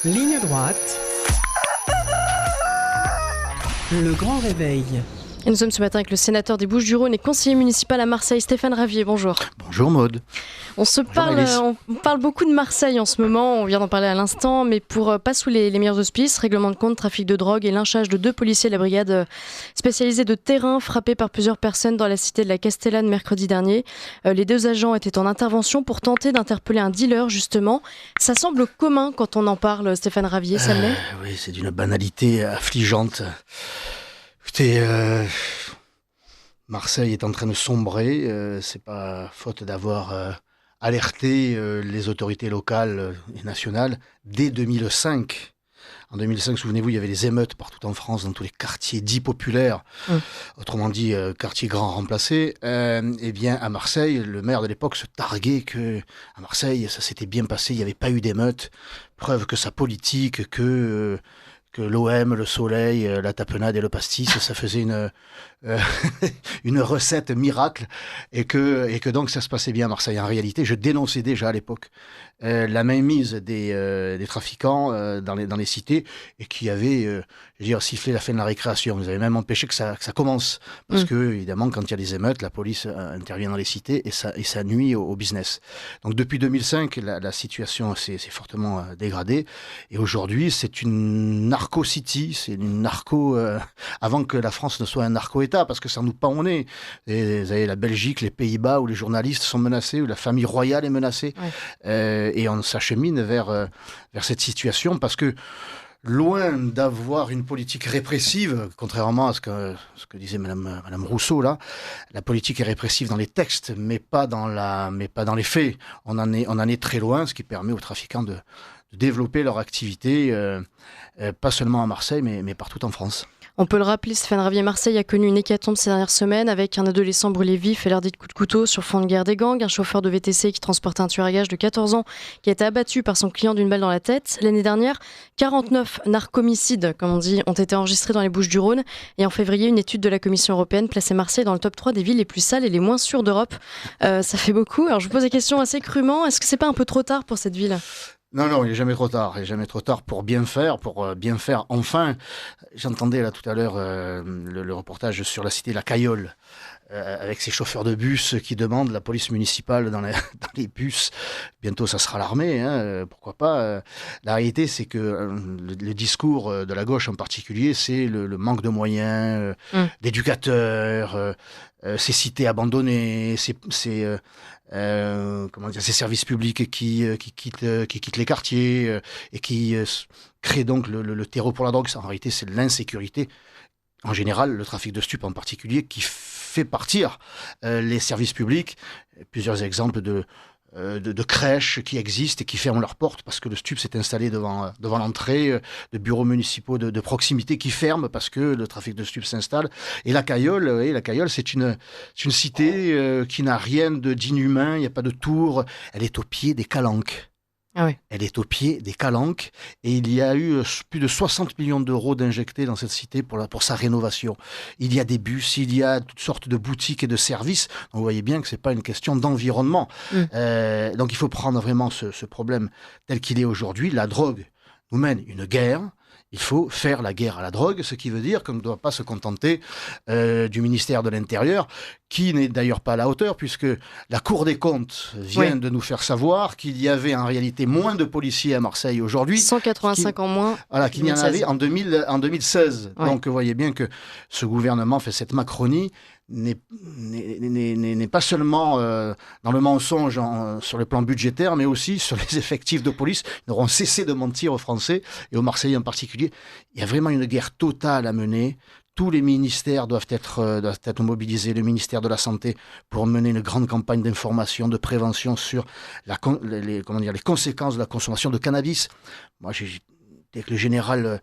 Ligne droite. Le grand réveil. Et nous sommes ce matin avec le sénateur des Bouches-du-Rhône et conseiller municipal à Marseille, Stéphane Ravier. Bonjour. Bonjour Maude. On parle beaucoup de Marseille en ce moment, on vient d'en parler à l'instant, mais pour pas sous les meilleurs auspices, règlement de compte, trafic de drogue et lynchage de 2 policiers de la brigade spécialisée de terrain frappés par plusieurs personnes dans la cité de la Castellane mercredi dernier. Les 2 agents étaient en intervention pour tenter d'interpeller un dealer justement. Ça semble commun quand on en parle, Stéphane Ravier, ça l'est ? Oui, c'est d'une banalité affligeante. Écoutez, Marseille est en train de sombrer, c'est pas faute d'avoir alerté les autorités locales et nationales dès 2005. En 2005, souvenez-vous, il y avait les émeutes partout en France, dans tous les quartiers dits populaires, autrement dit quartiers grands remplacés. Eh bien, à Marseille, le maire de l'époque se targuait que à Marseille, ça s'était bien passé, il n'y avait pas eu d'émeutes. Preuve que sa politique, que l'OM, le soleil, la tapenade et le pastis, ça faisait une recette miracle et que donc ça se passait bien à Marseille. En réalité, je dénonçais déjà à l'époque la mainmise des trafiquants dans les cités et qui avaient sifflé la fin de la récréation. Ils avaient même empêché que ça commence parce que, évidemment, quand il y a des émeutes, la police intervient dans les cités et ça nuit au business. Donc depuis 2005, la situation s'est fortement dégradée et aujourd'hui, c'est une narco-city, c'est une narco... avant que la France ne soit un narco-État, parce que ça nous pend au nez. Et vous avez la Belgique, les Pays-Bas, où les journalistes sont menacés, où la famille royale est menacée. Ouais. Et on s'achemine vers cette situation, parce que loin d'avoir une politique répressive, contrairement à ce que disait Madame Rousseau, là, la politique est répressive dans les textes, mais pas dans les faits. On en est très loin, ce qui permet aux trafiquants de développer leur activité, pas seulement à Marseille, mais partout en France. On peut le rappeler, Stéphane Ravier, Marseille a connu une hécatombe ces dernières semaines avec un adolescent brûlé vif et l'air dit de coups de couteau sur fond de guerre des gangs, un chauffeur de VTC qui transportait un tueur à gages de 14 ans qui a été abattu par son client d'une balle dans la tête. L'année dernière, 49 narcomicides, comme on dit, ont été enregistrés dans les Bouches-du-Rhône. Et en février, une étude de la Commission européenne plaçait Marseille dans le top 3 des villes les plus sales et les moins sûres d'Europe. Ça fait beaucoup. Alors je vous pose la question assez crûment, est-ce que c'est pas un peu trop tard pour cette ville ? Non, il n'est jamais trop tard. Il n'est jamais trop tard pour bien faire enfin. J'entendais là tout à l'heure le reportage sur la cité La Caillole, avec ces chauffeurs de bus qui demandent la police municipale dans les bus. Bientôt, ça sera l'armée, pourquoi pas. La réalité, c'est que le discours de la gauche en particulier, c'est le manque de moyens, d'éducateurs, ces cités abandonnées, ces services publics qui quittent les quartiers et qui créent donc le terreau pour la drogue. En réalité, c'est l'insécurité. En général, le trafic de stupes en particulier, qui fait partir les services publics. Plusieurs exemples de crèches qui existent et qui ferment leurs portes parce que le stup s'est installé devant l'entrée, de bureaux municipaux de proximité qui ferment parce que le trafic de stup s'installe. Et la Caillole, c'est une cité qui n'a rien d'inhumain, il n'y a pas de tour, elle est au pied des calanques. Ah oui. Elle est au pied des calanques et il y a eu plus de 60 millions d'euros d'injectés dans cette cité pour sa rénovation. Il y a des bus, il y a toutes sortes de boutiques et de services. Donc vous voyez bien que ce n'est pas une question d'environnement. Donc il faut prendre vraiment ce problème tel qu'il est aujourd'hui. La drogue nous mène une guerre. Il faut faire la guerre à la drogue, ce qui veut dire qu'on ne doit pas se contenter du ministère de l'Intérieur, qui n'est d'ailleurs pas à la hauteur, puisque la Cour des comptes vient de nous faire savoir qu'il y avait en réalité moins de policiers à Marseille aujourd'hui. 185 en moins. Voilà, qu'il y en avait en 2016. Ouais. Donc vous voyez bien que ce gouvernement fait cette Macronie n'est pas seulement dans le mensonge sur le plan budgétaire, mais aussi sur les effectifs de police. Ils n'auront cessé de mentir aux Français et aux Marseillais en particulier. Il y a vraiment une guerre totale à mener. Tous les ministères doivent être mobilisés, le ministère de la Santé, pour mener une grande campagne d'information, de prévention sur les conséquences de la consommation de cannabis. Moi, j'ai avec le général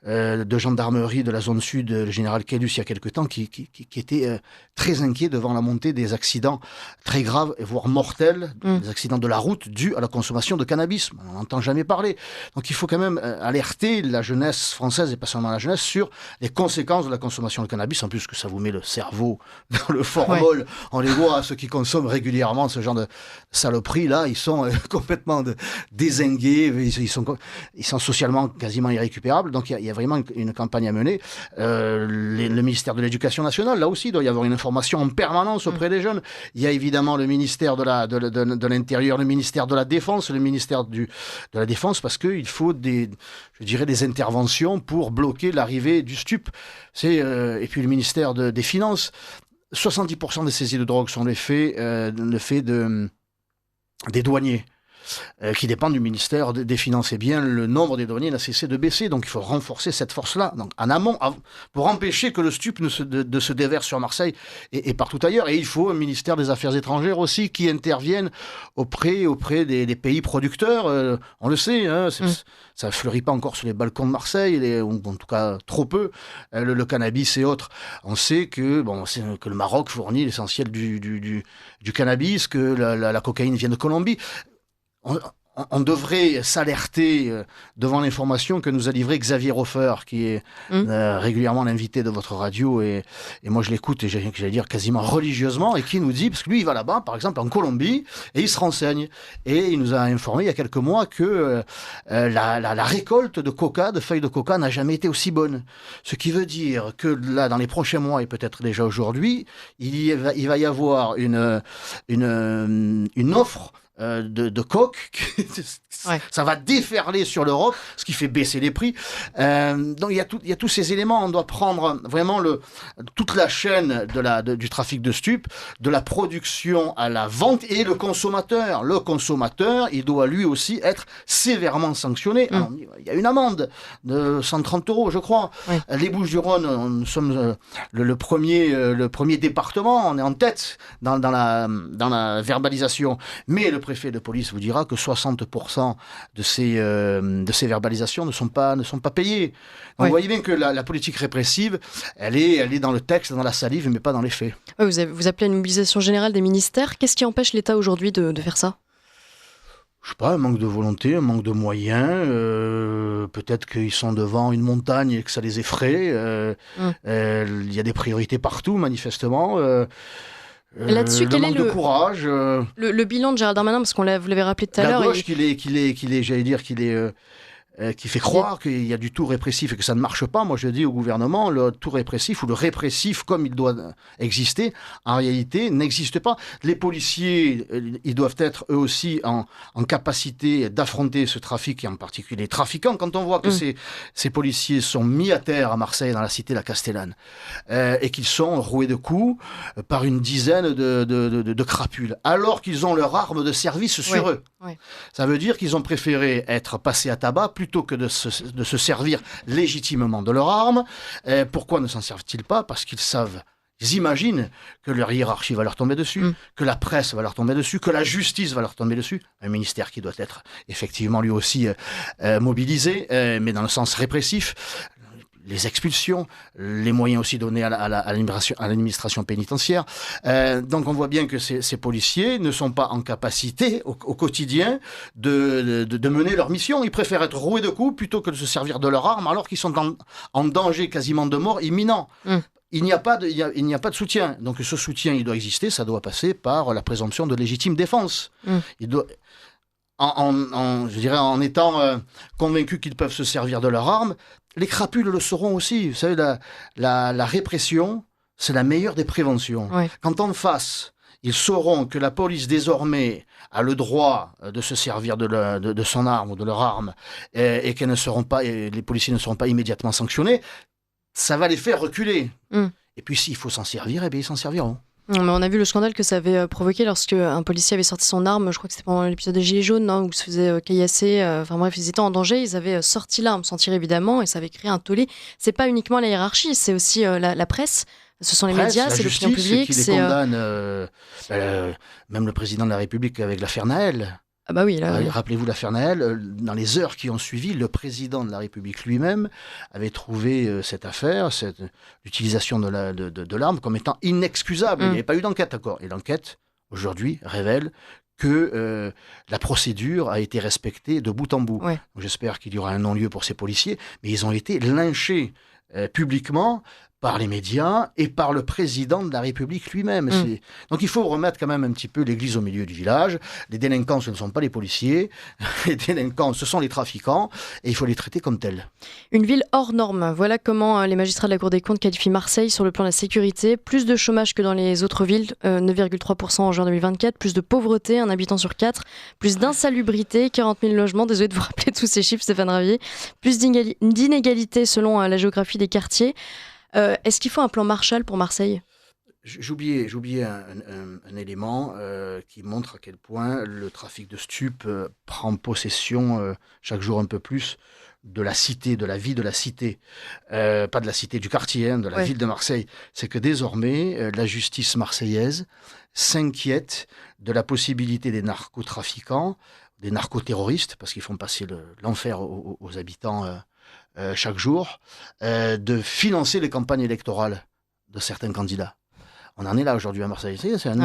de gendarmerie de la zone sud, le général Kélus, il y a quelque temps, qui était très inquiet devant la montée des accidents très graves, voire mortels, des accidents de la route dus à la consommation de cannabis. On n'en entend jamais parler. Donc il faut quand même alerter la jeunesse française, et pas seulement la jeunesse, sur les conséquences de la consommation de cannabis, en plus que ça vous met le cerveau dans le formol. On les voit, ceux qui consomment régulièrement ce genre de saloperies, là, ils sont complètement dézingués, ils sont socialement quasiment irrécupérables. Donc il y a vraiment une campagne à mener. Le ministère de l'Éducation nationale, là aussi, il doit y avoir une information en permanence auprès des jeunes. Il y a évidemment le ministère de l'Intérieur, le ministère de la Défense, le ministère de la Défense, parce qu'il faut des interventions pour bloquer l'arrivée du stup. Et puis le ministère des Finances. 70% des saisies de drogue sont le fait des douaniers. Qui dépend du ministère des Finances. Eh bien, le nombre des douaniers n'a cessé de baisser, donc il faut renforcer cette force-là, donc en amont, pour empêcher que le stup ne se déverse sur Marseille et partout ailleurs. Et il faut un ministère des Affaires étrangères aussi qui intervienne auprès des pays producteurs. On le sait, hein, ça ne fleurit pas encore sur les balcons de Marseille, ou en tout cas trop peu, le cannabis et autres. On sait que le Maroc fournit l'essentiel du cannabis, que la cocaïne vient de Colombie. On devrait s'alerter devant l'information que nous a livrée Xavier Hofer, qui est régulièrement l'invité de votre radio, et moi je l'écoute, et j'allais dire quasiment religieusement, et qui nous dit, parce que lui il va là-bas, par exemple en Colombie, et il se renseigne, et il nous a informé il y a quelques mois que la récolte de coca, de feuilles de coca, n'a jamais été aussi bonne. Ce qui veut dire que là, dans les prochains mois, et peut-être déjà aujourd'hui, il va y avoir une offre de coke, ça va déferler sur l'Europe, ce qui fait baisser les prix. Donc il y a tous ces éléments. On doit prendre vraiment toute la chaîne du trafic de stupes, de la production à la vente, et le consommateur. Le consommateur, il doit lui aussi être sévèrement sanctionné. Alors, il y a une amende de 130 €, je crois. Les Bouches-du-Rhône, nous sommes le premier département, on est en tête dans la verbalisation. Mais le préfet de police vous dira que 60% de ces verbalisations ne sont pas payées. Donc vous voyez bien que la politique répressive, elle est dans le texte, dans la salive, mais pas dans les faits. Vous appelez à une mobilisation générale des ministères. Qu'est-ce qui empêche l'État aujourd'hui de faire ça ? Je sais pas, un manque de volonté, un manque de moyens. Peut-être qu'ils sont devant une montagne et que ça les effraie. Il y a des priorités partout, manifestement. Là-dessus, quel est de courage. Le bilan de Gérald Darmanin, parce vous l'avez rappelé tout à l'heure. La gauche qui fait croire qu'il y a du tout répressif et que ça ne marche pas. Moi, je dis au gouvernement, le tout répressif ou le répressif comme il doit exister, en réalité, n'existe pas. Les policiers, ils doivent être eux aussi en capacité d'affronter ce trafic, et en particulier les trafiquants. Quand on voit que ces policiers sont mis à terre à Marseille, dans la cité La Castellane, et qu'ils sont roués de coups par une dizaine de crapules, alors qu'ils ont leur arme de service sur eux. Ça veut dire qu'ils ont préféré être passés à tabac plutôt que de se servir légitimement de leur arme. Pourquoi ne s'en servent-ils pas ? Parce qu'ils savent, ils imaginent que leur hiérarchie va leur tomber dessus, que la presse va leur tomber dessus, que la justice va leur tomber dessus. Un ministère qui doit être effectivement lui aussi mobilisé, mais dans le sens répressif. Les expulsions, les moyens aussi donnés à l'administration pénitentiaire. Donc on voit bien que ces policiers ne sont pas en capacité au quotidien de mener leur mission. Ils préfèrent être roués de coups plutôt que de se servir de leur arme, alors qu'ils sont en danger quasiment de mort imminent. Il n'y a pas de soutien. Donc ce soutien, il doit exister, ça doit passer par la présomption de légitime défense. Il doit... en étant convaincus qu'ils peuvent se servir de leur arme, les crapules le sauront aussi. Vous savez, la répression, c'est la meilleure des préventions. Quand en face, ils sauront que la police désormais a le droit de se servir de son arme ou de leur arme, et les policiers ne seront pas immédiatement sanctionnés, ça va les faire reculer. Et puis s'il faut s'en servir, eh bien ils s'en serviront. Mais on a vu le scandale que ça avait provoqué lorsque un policier avait sorti son arme, je crois que c'était pendant l'épisode des Gilets jaunes, où il se faisait caillasser, enfin bref, ils étaient en danger, ils avaient sorti l'arme sans tirer évidemment, et ça avait créé un tollé. C'est pas uniquement la hiérarchie, c'est aussi la presse, ce sont les médias, c'est l'opinion publique. Qui les condamne, même le président de la République avec l'affaire Naël. Ah bah oui, là, Rappelez-vous l'affaire Naël, dans les heures qui ont suivi, le président de la République lui-même avait trouvé cette affaire, l'utilisation de l'arme comme étant inexcusable. Il n'y avait pas eu d'enquête, d'accord. Et l'enquête, aujourd'hui, révèle que la procédure a été respectée de bout en bout. Ouais. Donc, j'espère qu'il y aura un non-lieu pour ces policiers, mais ils ont été lynchés publiquement par les médias et par le président de la République lui-même. Donc il faut remettre quand même un petit peu l'église au milieu du village. Les délinquants, ce ne sont pas les policiers. Les délinquants, ce sont les trafiquants et il faut les traiter comme tels. Une ville hors norme, voilà comment les magistrats de la Cour des comptes qualifient Marseille sur le plan de la sécurité. Plus de chômage que dans les autres villes, 9,3% en juin 2024, plus de pauvreté, un habitant sur 4, plus d'insalubrité, 40 000 logements, désolé de vous rappeler tous ces chiffres Stéphane Ravier, plus d'inégalités selon la géographie des quartiers. Est-ce qu'il faut un plan Marshall pour Marseille ? J'oubliais un élément qui montre à quel point le trafic de stupes prend possession chaque jour un peu plus de la cité, de la vie de la cité. Pas de la cité du quartier, de la ville de Marseille. C'est que désormais, la justice marseillaise s'inquiète de la possibilité des narcotrafiquants, des narcoterroristes, parce qu'ils font passer l'enfer aux habitants chaque jour, de financer les campagnes électorales de certains candidats. On en est là aujourd'hui à Marseille. C'est un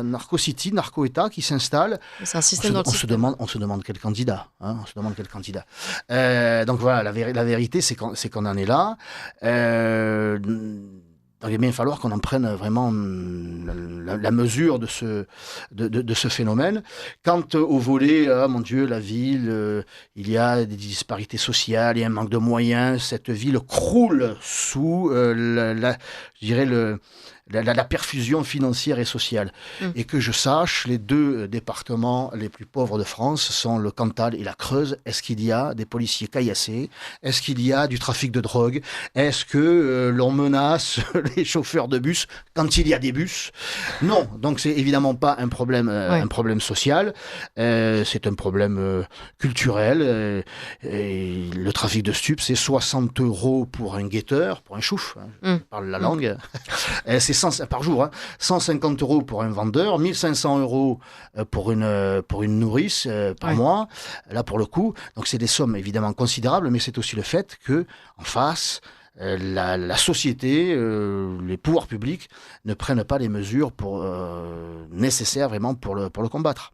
narco-city, narco-État qui s'installe. C'est un système dans le système. On se demande quel candidat. On se demande quel candidat. Donc voilà, la vérité, c'est qu'on en est là. Donc il va bien falloir qu'on en prenne vraiment la mesure de ce phénomène. Quant au volet, mon Dieu, la ville, il y a des disparités sociales, il y a un manque de moyens, cette ville croule sous je dirais la perfusion financière et sociale. Et que je sache, les deux départements les plus pauvres de France sont le Cantal et la Creuse. Est-ce qu'il y a des policiers caillassés ? Est-ce qu'il y a du trafic de drogue ? Est-ce que l'on menace les chauffeurs de bus quand il y a des bus ? Non, donc c'est évidemment pas un problème social, c'est un problème culturel. Et le trafic de stupes, c'est 60 € pour un guetteur, pour un chouf, je parle la langue, c'est par jour, 150 € pour un vendeur, 1500 € pour une nourrice par mois, là pour le coup. Donc c'est des sommes évidemment considérables, mais c'est aussi le fait que en face, la société, les pouvoirs publics ne prennent pas les mesures nécessaires vraiment pour le combattre.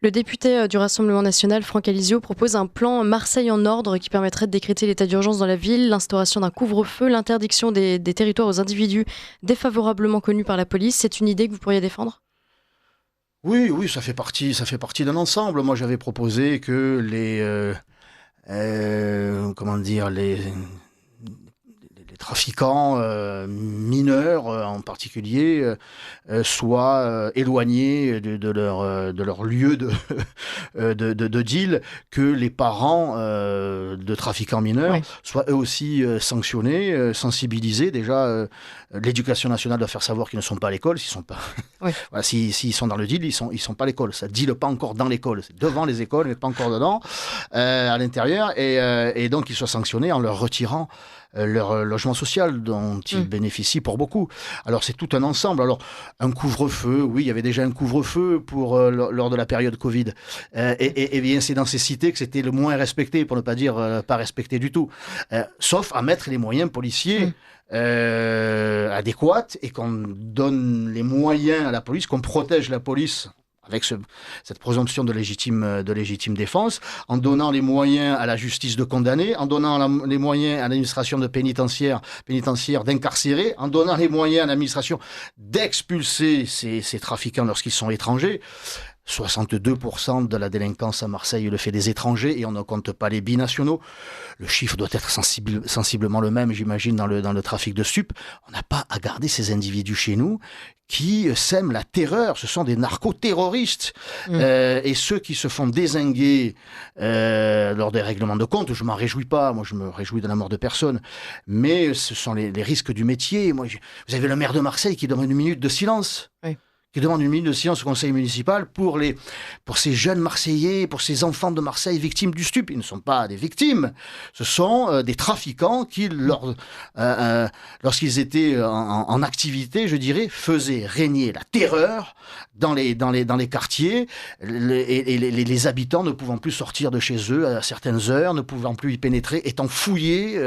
Le député du Rassemblement national, Franck Alizio, propose un plan Marseille en ordre qui permettrait de décréter l'état d'urgence dans la ville, l'instauration d'un couvre-feu, l'interdiction des territoires aux individus défavorablement connus par la police. C'est une idée que vous pourriez défendre ? Oui, ça fait partie d'un ensemble. Moi, j'avais proposé que les trafiquants mineurs en particulier soient éloignés de leur lieu de deal, que les parents de trafiquants mineurs soient eux aussi sanctionnés, sensibilisés. Déjà, l'éducation nationale doit faire savoir qu'ils ne sont pas à l'école. Voilà, s'ils sont dans le deal, ils sont pas à l'école. Ça deal pas encore dans l'école. C'est devant les écoles, mais pas encore dedans, à l'intérieur. Et donc, ils soient sanctionnés en leur retirant leur logement social dont ils bénéficient pour beaucoup. Alors c'est tout un ensemble. Alors un couvre-feu, oui, il y avait déjà un couvre-feu lors de la période Covid. Et bien c'est dans ces cités que c'était le moins respecté, pour ne pas dire pas respecté du tout. Sauf à mettre les moyens policiers adéquats et qu'on donne les moyens à la police, qu'on protège la police avec cette présomption de légitime défense, en donnant les moyens à la justice de condamner, en donnant les moyens à l'administration pénitentiaire d'incarcérer, en donnant les moyens à l'administration d'expulser ces trafiquants lorsqu'ils sont étrangers. 62% de la délinquance à Marseille est le fait des étrangers et on ne compte pas les binationaux. Le chiffre doit être sensiblement le même, j'imagine, dans le trafic de stupes. On n'a pas à garder ces individus chez nous qui sèment la terreur. Ce sont des narco-terroristes. Et ceux qui se font dézinguer lors des règlements de compte, je m'en réjouis pas. Moi, je me réjouis de la mort de personne. Mais ce sont les risques du métier. Vous avez le maire de Marseille qui donne une minute de silence. qui demande une minute de silence au conseil municipal pour ces jeunes Marseillais, pour ces enfants de Marseille victimes du stup. Ils ne sont pas des victimes, ce sont des trafiquants qui, lorsqu'ils étaient en activité, je dirais, faisaient régner la terreur dans les quartiers, les habitants ne pouvant plus sortir de chez eux à certaines heures, ne pouvant plus y pénétrer, étant fouillés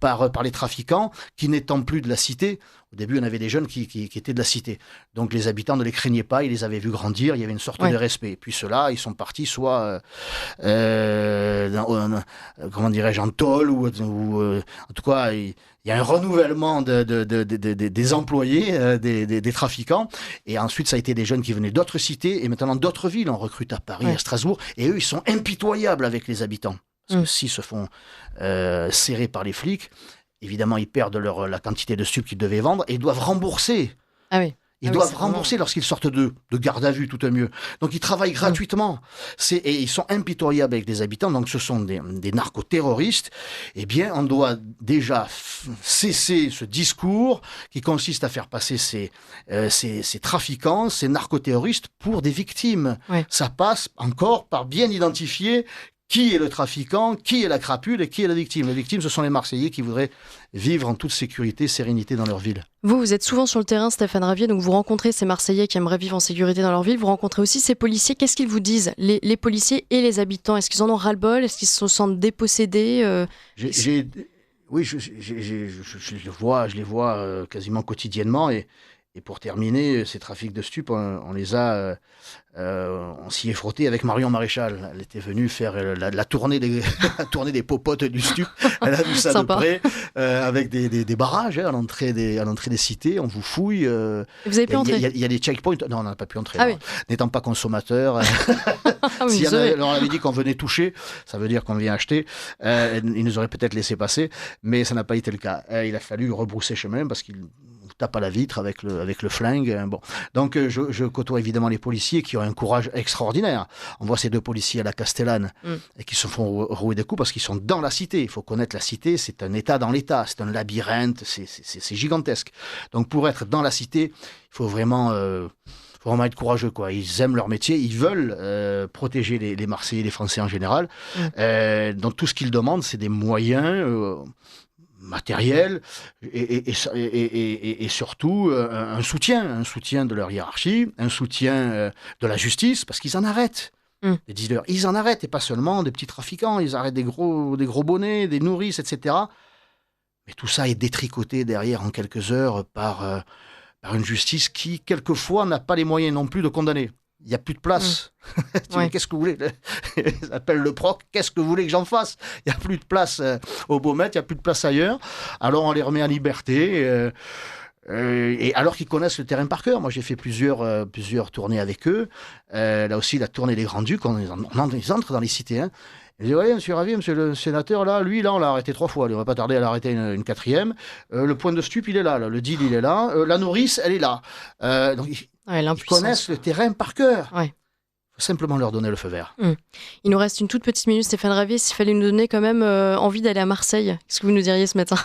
par les trafiquants, qui n'étant plus de la cité. Au début, on avait des jeunes qui étaient de la cité. Donc les habitants ne les craignaient pas, ils les avaient vus grandir, il y avait une sorte de respect. Et puis ceux-là, ils sont partis soit, comment dirais-je, en tôle, ou en tout cas, il y a un renouvellement des employés, des trafiquants. Et ensuite, ça a été des jeunes qui venaient d'autres cités et maintenant d'autres villes. On recrute à Paris, à Strasbourg. Et eux, ils sont impitoyables avec les habitants. Parce que s'ils se font serrer par les flics, évidemment, ils perdent la quantité de stupes qu'ils devaient vendre et ils doivent rembourser. Ah oui. Ils doivent rembourser lorsqu'ils sortent de garde à vue, tout au mieux. Donc, ils travaillent gratuitement. Et ils sont impitoyables avec les habitants. Donc, ce sont des narcoterroristes. Eh bien, on doit déjà cesser ce discours qui consiste à faire passer ces trafiquants, ces narcoterroristes pour des victimes. Ouais. Ça passe encore par bien identifier qui est le trafiquant, qui est la crapule et qui est la victime. Les victimes, ce sont les Marseillais qui voudraient vivre en toute sécurité, sérénité dans leur ville. Vous êtes souvent sur le terrain, Stéphane Ravier, donc vous rencontrez ces Marseillais qui aimeraient vivre en sécurité dans leur ville, vous rencontrez aussi ces policiers. Qu'est-ce qu'ils vous disent, les policiers et les habitants? Est-ce qu'ils en ont ras-le-bol? Est-ce qu'ils se sentent dépossédés? Oui, je les vois quasiment quotidiennement. Et pour terminer, ces trafics de stupes, on s'y est frotté avec Marion Maréchal. Elle était venue faire la tournée des popotes du stup. Elle a vu ça de près, avec des barrages à l'entrée des cités. On vous fouille. Vous avez pu entrer? Il y a des checkpoints. Non, on n'a pas pu entrer. Ah oui. N'étant pas consommateur. On avait dit qu'on venait toucher, ça veut dire qu'on vient acheter. Ils nous auraient peut-être laissé passer, mais ça n'a pas été le cas. Il a fallu rebrousser chemin parce qu'il tape à la vitre avec le flingue. Bon. Donc, je côtoie évidemment les policiers qui ont un courage extraordinaire. On voit ces deux policiers à la Castellane et qui se font rouer des coups parce qu'ils sont dans la cité. Il faut connaître la cité, c'est un état dans l'état, c'est un labyrinthe, c'est gigantesque. Donc, pour être dans la cité, il faut vraiment être courageux, quoi. Ils aiment leur métier, ils veulent protéger les Marseillais, les Français en général. Donc, tout ce qu'ils demandent, c'est des moyens matériel et surtout un soutien de leur hiérarchie, un soutien de la justice, parce qu'ils en arrêtent. Les dealers, ils en arrêtent, et pas seulement des petits trafiquants, ils arrêtent des gros bonnets, des nourrices, etc. Mais tout ça est détricoté derrière en quelques heures par une justice qui, quelquefois, n'a pas les moyens non plus de condamner. Il n'y a plus de place. Qu'est-ce que vous voulez? Ils appellent le proc. Qu'est-ce que vous voulez que j'en fasse? Il n'y a plus de place au Baumette, il n'y a plus de place ailleurs. Alors on les remet en liberté. Et alors qu'ils connaissent le terrain par cœur. Moi, j'ai fait plusieurs tournées avec eux. Là aussi, la tournée des Grands-Ducs, ils entrent dans les cités. Hein. Ils disent, oui, monsieur Ravier, monsieur le sénateur, là, on l'a arrêté 3 fois. Il ne va pas tarder à l'arrêter une 4e. Le point de stup, il est là. Le deal, il est là. La nourrice, elle est là. Donc, ils connaissent le terrain par cœur. Il faut simplement leur donner le feu vert. Il nous reste une toute petite minute, Stéphane Ravier. S'il fallait nous donner quand même envie d'aller à Marseille, qu'est-ce que vous nous diriez ce matin?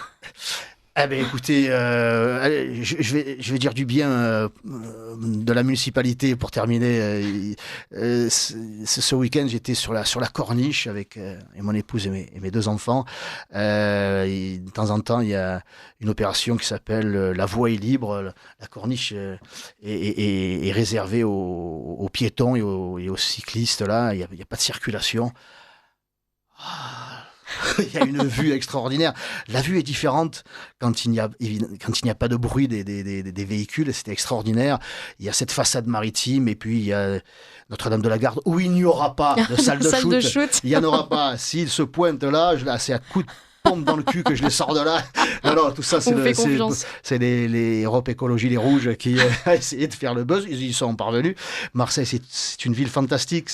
Eh bien, écoutez, je vais dire du bien de la municipalité pour terminer. Ce week-end, j'étais sur la corniche avec mon épouse et mes 2 enfants. De temps en temps, il y a une opération qui s'appelle La Voie est libre. La corniche est réservée aux piétons et aux cyclistes. Là, il n'y a pas de circulation. Il y a une vue extraordinaire. La vue est différente quand il n'y a pas de bruit des véhicules. C'était extraordinaire. Il y a cette façade maritime et puis il y a Notre-Dame de la Garde où il n'y aura pas de salle de shoot. Il n'y en aura pas. S'il se pointe là, c'est à coup de pompe dans le cul que je les sors de là. Alors, tout ça, c'est les Europe Écologie Les Rouges qui a essayé de faire le buzz. Ils y sont parvenus. Marseille, c'est une ville fantastique.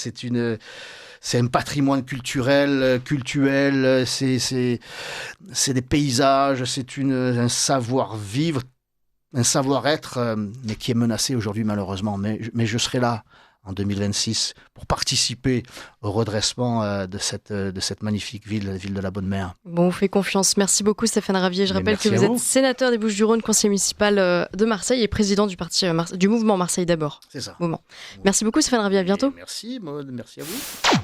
C'est un patrimoine culturel, c'est des paysages, c'est un savoir-vivre, un savoir-être, mais qui est menacé aujourd'hui malheureusement. Mais je serai là en 2026 pour participer au redressement de cette magnifique ville, la ville de la Bonne Mère. Bon, on fait confiance. Merci beaucoup Stéphane Ravier. Je rappelle que vous êtes sénateur des Bouches-du-Rhône, conseiller municipal de Marseille et président du mouvement Marseille d'abord. C'est ça. Mouvement. Merci beaucoup Stéphane Ravier, à bientôt. Merci Maud, merci à vous.